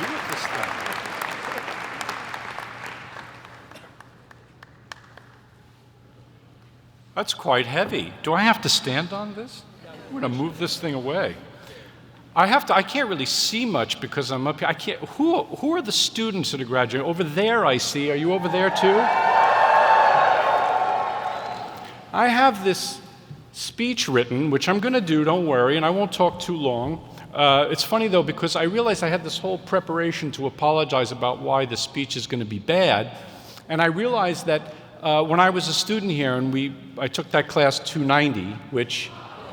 do with this thing? That's quite heavy. Do I have to stand on this? I'm going to move this thing away. I can't really see much because I'm up here. I can't, who are the students that are graduating? Over there I see. Are you over there too? I have this speech written, which I'm going to do, don't worry, and I won't talk too long. It's funny though, because I realized I had this whole preparation to apologize about why the speech is going to be bad, and I realized that when I was a student here, and I took that class 290, which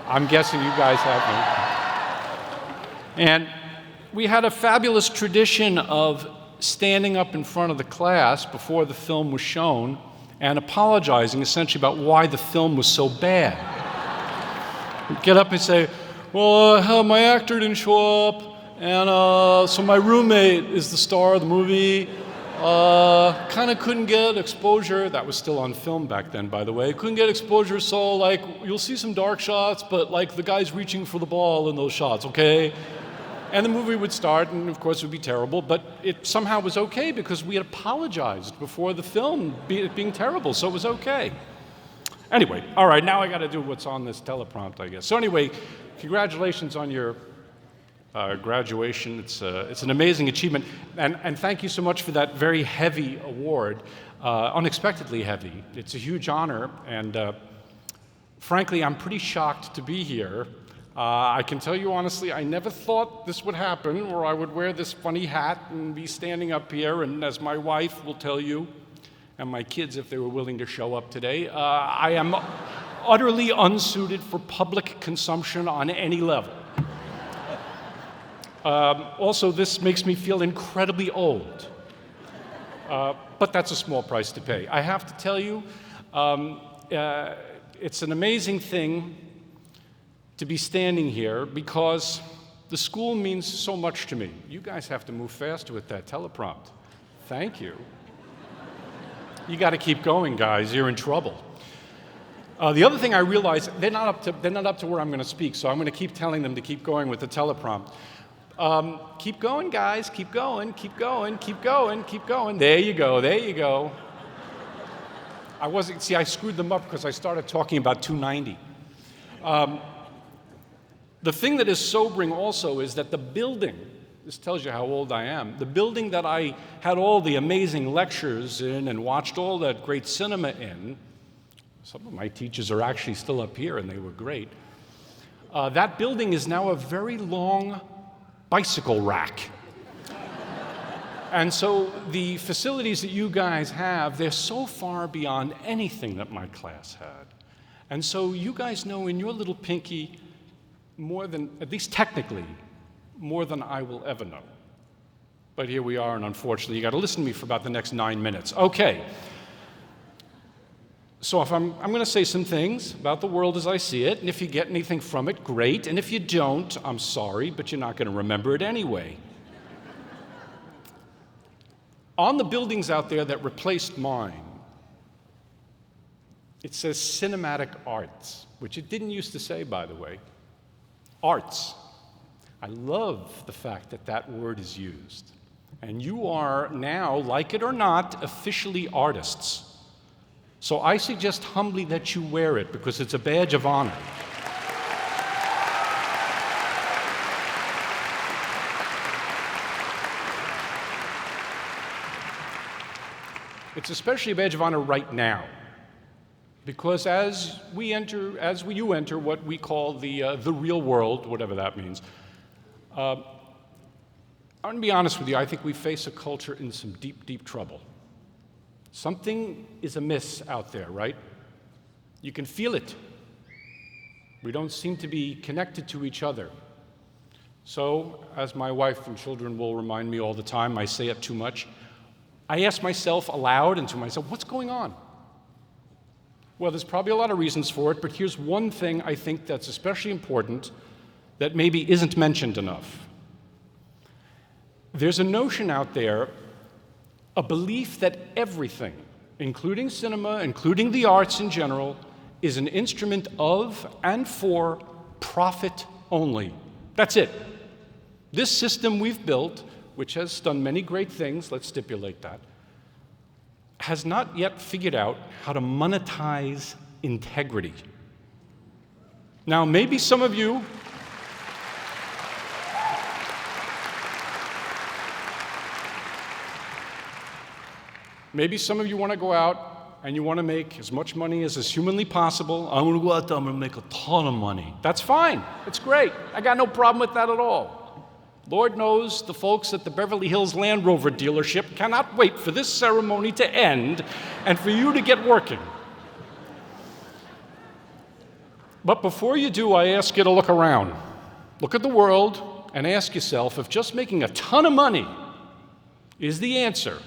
I'm guessing you guys have, and we had a fabulous tradition of standing up in front of the class before the film was shown and apologizing essentially about why the film was so bad. We'd get up and say, well, my actor didn't show up, and so my roommate is the star of the movie. Kind of couldn't get exposure. That was still on film back then, by the way. Couldn't get exposure, so like you'll see some dark shots, but like the guy's reaching for the ball in those shots, okay? And the movie would start, and of course it would be terrible, but it somehow was okay because we had apologized before the film being terrible, so it was okay. Anyway, all right, now I got to do what's on this teleprompt, I guess. So anyway, congratulations on your graduation. It's an amazing achievement, and thank you so much for that very heavy award, unexpectedly heavy. It's a huge honor, and frankly, I'm pretty shocked to be here. I can tell you honestly, I never thought this would happen, or I would wear this funny hat and be standing up here, and as my wife will tell you, and my kids if they were willing to show up today, I am utterly unsuited for public consumption on any level. Also, this makes me feel incredibly old, but that's a small price to pay. I have to tell you, it's an amazing thing to be standing here because the school means so much to me. You guys have to move faster with that teleprompt. Thank you. You got to keep going, guys. You're in trouble. The other thing I realized, they're not up to where I'm going to speak, so I'm going to keep telling them to keep going with the teleprompt. Keep going, guys. Keep going. Keep going. Keep going. Keep going. There you go. There you go. I screwed them up because I started talking about 290. The thing that is sobering also is that the building, this tells you how old I am, the building that I had all the amazing lectures in and watched all that great cinema in, some of my teachers are actually still up here and they were great, that building is now a very long bicycle rack. And so the facilities that you guys have, they're so far beyond anything that my class had. And so you guys know in your little pinky, more than, at least technically, more than I will ever know. But here we are, and unfortunately, you got to listen to me for about the next 9 minutes. Okay. So if I'm going to say some things about the world as I see it, and if you get anything from it, great. And if you don't, I'm sorry, but you're not going to remember it anyway. On the buildings out there that replaced mine, it says cinematic arts, which it didn't used to say, by the way. Arts. I love the fact that that word is used. And you are now, like it or not, officially artists. So I suggest humbly that you wear it because it's a badge of honor. It's especially a badge of honor right now. Because as you enter what we call the real world, whatever that means, I'm going to be honest with you, I think we face a culture in some deep, deep trouble. Something is amiss out there, right? You can feel it. We don't seem to be connected to each other. So, as my wife and children will remind me all the time, I say it too much, I ask myself aloud and to myself, what's going on? Well, there's probably a lot of reasons for it, but here's one thing I think that's especially important that maybe isn't mentioned enough. There's a notion out there, a belief that everything, including cinema, including the arts in general, is an instrument of and for profit only. That's it. This system we've built which has done many great things, let's stipulate that, has not yet figured out how to monetize integrity. Now, maybe some of you want to go out and you want to make as much money as is humanly possible. I'm going to go out there, I'm going to make a ton of money. That's fine. It's great. I got no problem with that at all. Lord knows the folks at the Beverly Hills Land Rover dealership cannot wait for this ceremony to end and for you to get working. But before you do, I ask you to look around. Look at the world and ask yourself, if just making a ton of money is the answer,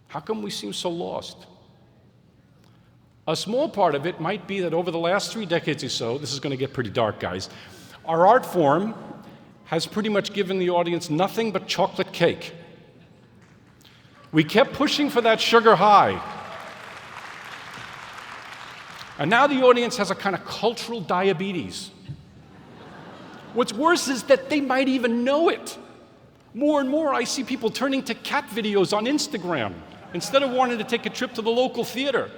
how come we seem so lost? A small part of it might be that over the last 3 decades or so, this is going to get pretty dark, guys, our art form has pretty much given the audience nothing but chocolate cake. We kept pushing for that sugar high. And now the audience has a kind of cultural diabetes. What's worse is that they might even know it. More and more, I see people turning to cat videos on Instagram instead of wanting to take a trip to the local theater.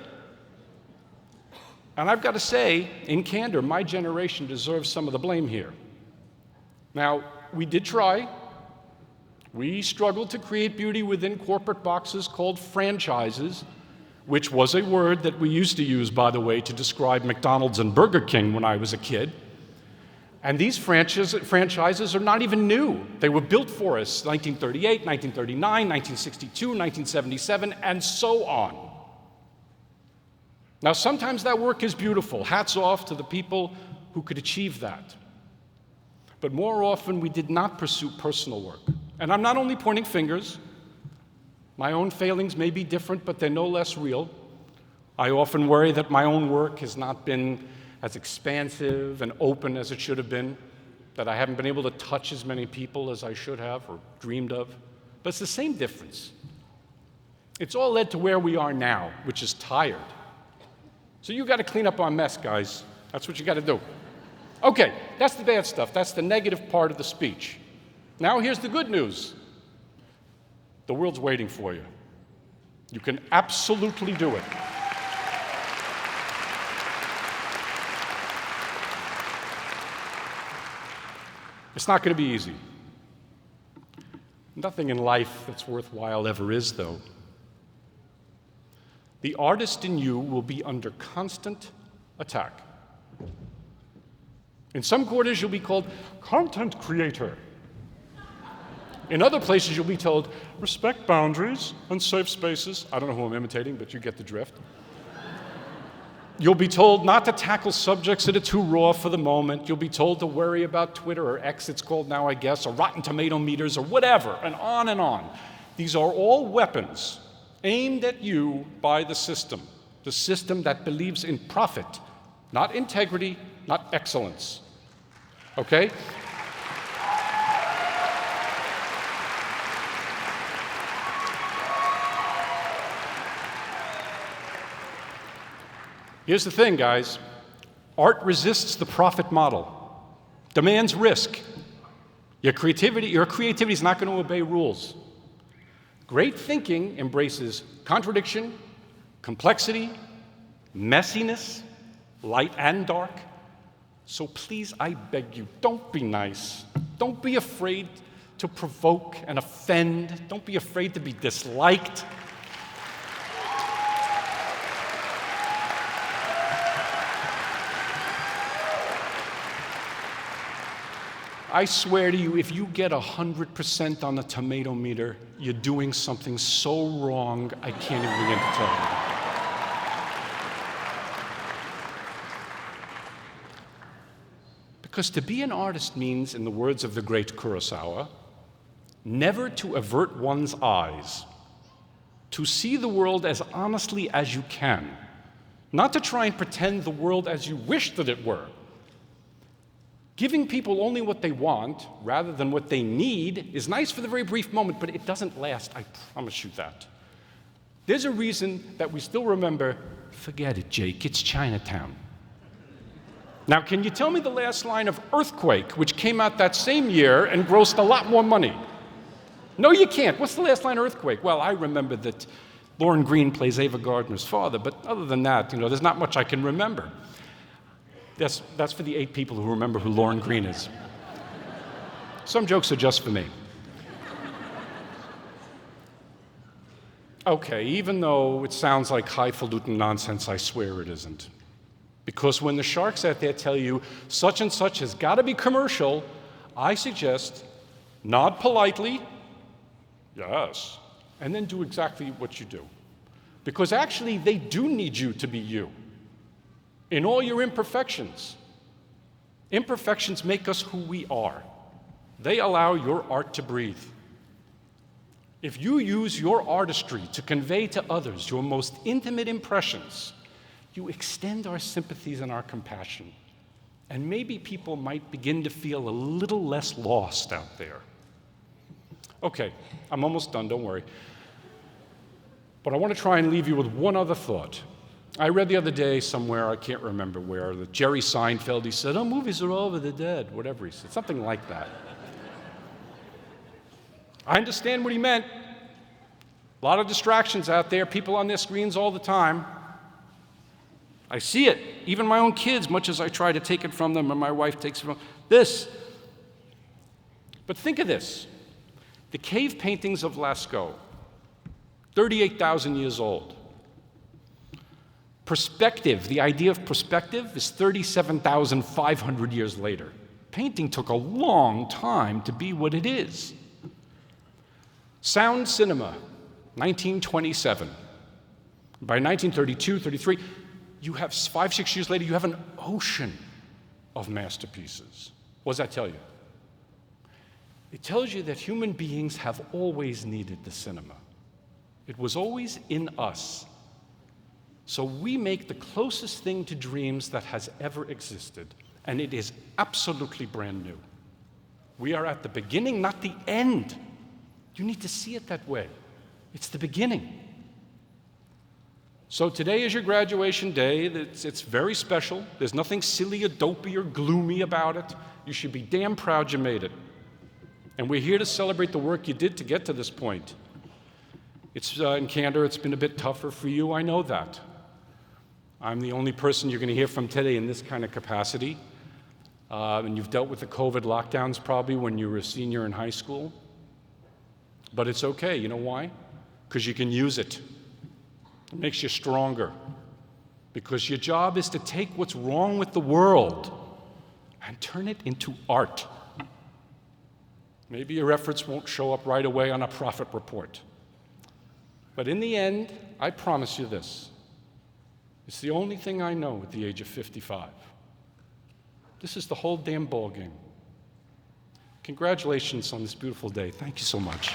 And I've got to say, in candor, my generation deserves some of the blame here. Now, we did try. We struggled to create beauty within corporate boxes called franchises, which was a word that we used to use, by the way, to describe McDonald's and Burger King when I was a kid. And these franchises are not even new. They were built for us 1938, 1939, 1962, 1977, and so on. Now, sometimes that work is beautiful. Hats off to the people who could achieve that. But more often, we did not pursue personal work. And I'm not only pointing fingers. My own failings may be different, but they're no less real. I often worry that my own work has not been as expansive and open as it should have been, that I haven't been able to touch as many people as I should have or dreamed of. But it's the same difference. It's all led to where we are now, which is tired. So you got to clean up our mess, guys. That's what you got to do. Okay, that's the bad stuff. That's the negative part of the speech. Now here's the good news. The world's waiting for you. You can absolutely do it. It's not going to be easy. Nothing in life that's worthwhile ever is, though. The artist in you will be under constant attack. In some quarters, you'll be called content creator. In other places, you'll be told, respect boundaries and safe spaces. I don't know who I'm imitating, but you get the drift. You'll be told not to tackle subjects that are too raw for the moment. You'll be told to worry about Twitter, or X it's called now, I guess, or Rotten Tomato meters, or whatever, and on and on. These are all weapons aimed at you by the system that believes in profit, not integrity, not excellence. Okay? Here's the thing, guys. Art resists the profit model, demands risk. Your creativity is not going to obey rules. Great thinking embraces contradiction, complexity, messiness, light and dark. So please, I beg you, don't be nice. Don't be afraid to provoke and offend. Don't be afraid to be disliked. I swear to you, if you get 100% on the tomato meter, you're doing something so wrong, I can't even begin to tell you. Because to be an artist means, in the words of the great Kurosawa, never to avert one's eyes, to see the world as honestly as you can, not to try and pretend the world as you wish that it were. Giving people only what they want rather than what they need is nice for the very brief moment, but it doesn't last, I promise you that. There's a reason that we still remember, forget it, Jake, it's Chinatown. Now, can you tell me the last line of Earthquake, which came out that same year and grossed a lot more money? No, you can't. What's the last line of Earthquake? Well, I remember that Lorne Greene plays Ava Gardner's father, but other than that, there's not much I can remember. That's for the 8 people who remember who Lorne Greene is. Some jokes are just for me. Okay, even though it sounds like highfalutin nonsense, I swear it isn't. Because when the sharks out there tell you such and such has got to be commercial, I suggest nod politely, yes, and then do exactly what you do. Because actually, they do need you to be you, in all your imperfections. Imperfections make us who we are. They allow your art to breathe. If you use your artistry to convey to others your most intimate impressions, you extend our sympathies and our compassion. And maybe people might begin to feel a little less lost out there. Okay, I'm almost done, don't worry. But I want to try and leave you with one other thought. I read the other day somewhere, I can't remember where, that Jerry Seinfeld, he said, "Oh, movies are over the dead," whatever he said, something like that. I understand what he meant. A lot of distractions out there, people on their screens all the time. I see it. Even my own kids, much as I try to take it from them, and my wife takes it from this. But think of this. The cave paintings of Lascaux, 38,000 years old. Perspective, the idea of perspective, is 37,500 years later. Painting took a long time to be what it is. Sound cinema, 1927. By 1932, 33, you have 5, 6 years later, you have an ocean of masterpieces. What does that tell you? It tells you that human beings have always needed the cinema. It was always in us. So we make the closest thing to dreams that has ever existed, and it is absolutely brand new. We are at the beginning, not the end. You need to see it that way. It's the beginning. So today is your graduation day. It's very special. There's nothing silly or dopey or gloomy about it. You should be damn proud you made it. And we're here to celebrate the work you did to get to this point. It's in candor, it's been a bit tougher for you, I know that. I'm the only person you're going to hear from today in this kind of capacity. And you've dealt with the COVID lockdowns probably when you were a senior in high school. But it's okay, you know why? Because you can use it. It makes you stronger. Because your job is to take what's wrong with the world and turn it into art. Maybe your efforts won't show up right away on a profit report. But in the end, I promise you this. It's the only thing I know at the age of 55. This is the whole damn ball game. Congratulations on this beautiful day. Thank you so much.